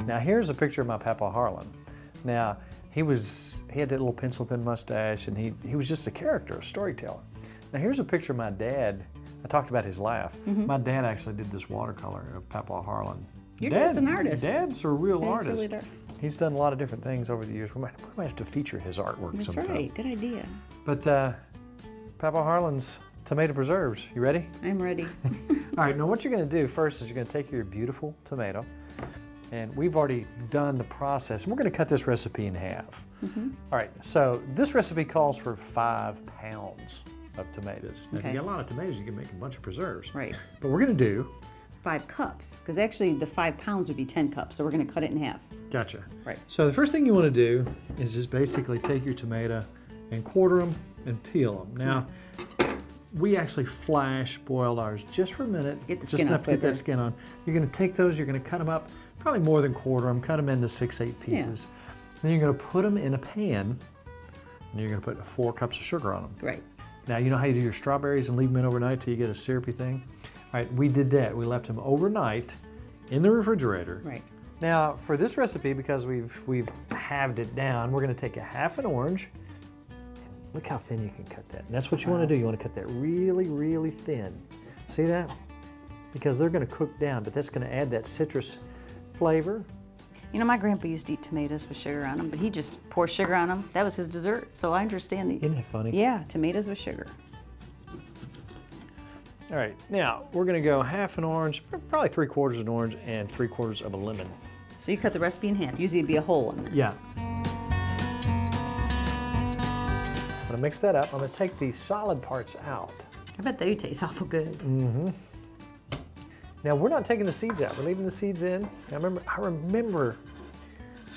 Now here's a picture of my Papaw Harland. Now he had that little pencil-thin mustache, and he was just a character, a storyteller. Now here's a picture of my dad. I talked about his laugh. My dad actually did this watercolor of Papaw Harland. Your dad's an artist. Dad's a real Dad's artist. Really He's done a lot of different things over the years. We might have to feature his artwork That's sometime. right, good idea. But Papaw Harland's tomato preserves. You ready? I'm ready. All right, now what you're going to do first is you're going to take your beautiful tomato, and we've already done the process, and we're going to cut this recipe in half. All right, so this recipe calls for 5 pounds of tomatoes. Now, if you got a lot of tomatoes, you can make a bunch of preserves. Right. But we're going to do 5 cups, because actually the 5 pounds would be 10 cups, so we're going to cut it in half. Gotcha. Right. So the first thing you want to do is just basically take your tomato and quarter them and peel them. Now, we actually flash boiled ours just for a minute. Get the just skin enough off to get quicker. that skin on. You're going to take those, you're going to cut them up, probably more than quarter them, cut them into 6-8 pieces. Then you're going to put them in a pan, and you're going to put 4 cups of sugar on them. Right. Now, you know how you do your strawberries and leave them in overnight till you get a syrupy thing? All right, we did that. We left them overnight in the refrigerator. Right. Now, for this recipe, because we've halved it down, we're going to take a half an orange. Look how thin you can cut that. And that's what you want to do. You want to cut that really, really thin. See that? Because they're going to cook down, but that's going to add that citrus flavor. You know, my grandpa used to eat tomatoes with sugar on them, but he just poured sugar on them. That was his dessert, so I understand the... Isn't it funny? Yeah, tomatoes with sugar. All right, now we're going to go half an orange, probably 3/4 an orange, and 3/4 of a lemon. So you cut the recipe in half. Usually it'd be a whole one. Yeah. I'm going to mix that up. I'm going to take the solid parts out. I bet they taste awful good. Now we're not taking the seeds out. We're leaving the seeds in. I remember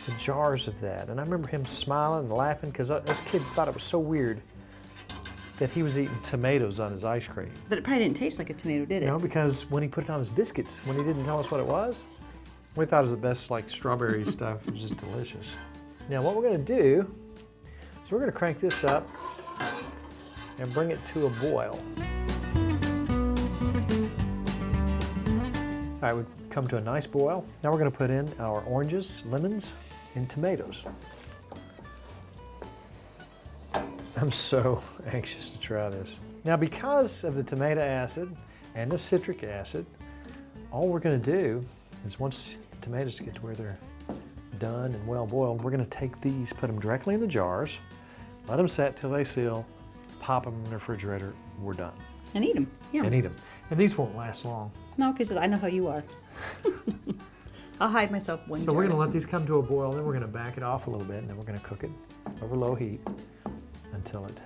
the jars of that, and I remember him smiling and laughing because us kids thought it was so weird that he was eating tomatoes on his ice cream. But it probably didn't taste like a tomato, did it? No, because when he put it on his biscuits, when he didn't tell us what it was, we thought it was the best, like, strawberry stuff. It was just delicious. Now what we're going to do is we're going to crank this up and bring it to a boil. All right, we've come to a nice boil. Now we're going to put in our oranges, lemons, and tomatoes. I'm so anxious to try this. Now, because of the tomato acid and the citric acid, all we're going to do is once the tomatoes get to where they're done and well boiled, we're going to take these, put them directly in the jars, let them set till they seal, pop them in the refrigerator, we're done. And eat them. Yeah. And eat them. And these won't last long. No, because I know how you are. I'll hide myself one So we're going to let these come to a boil, then we're going to back it off a little bit, and then we're going to cook it over low heat until it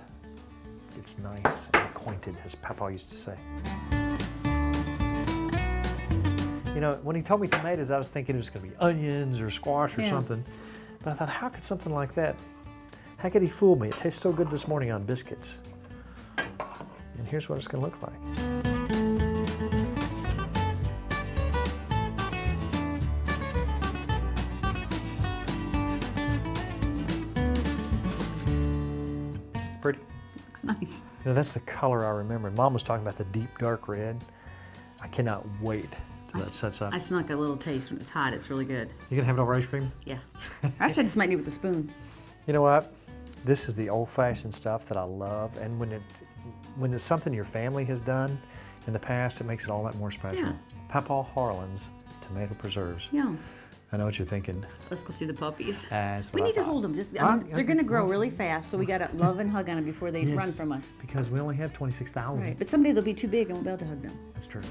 gets nice and acquainted, as Papa used to say. You know, when he told me tomatoes, I was thinking it was going to be onions or squash or something. But I thought, how could something like that, how could he fool me? It tastes so good this morning on biscuits. And here's what it's going to look like. Pretty. Looks nice. You know, that's the color I remember. Mom was talking about the deep dark red. I cannot wait till that sets up. I snuck a little taste when it's hot. It's really good. You gonna have it over ice cream? Yeah. Actually, I just might need it with a spoon. You know what? This is the old-fashioned stuff that I love, and when it's something your family has done in the past, it makes it all that more special. Yeah. Papaw Harland's tomato preserves. Yeah. I know what you're thinking. Let's go see the puppies. That's what We I need to thought. hold them. Just, All they're right, going to okay. grow really fast, so we got to love and hug on them before they Yes, run from us. because we only have 26,000. Right. But someday they'll be too big and we'll be able to hug them. That's true.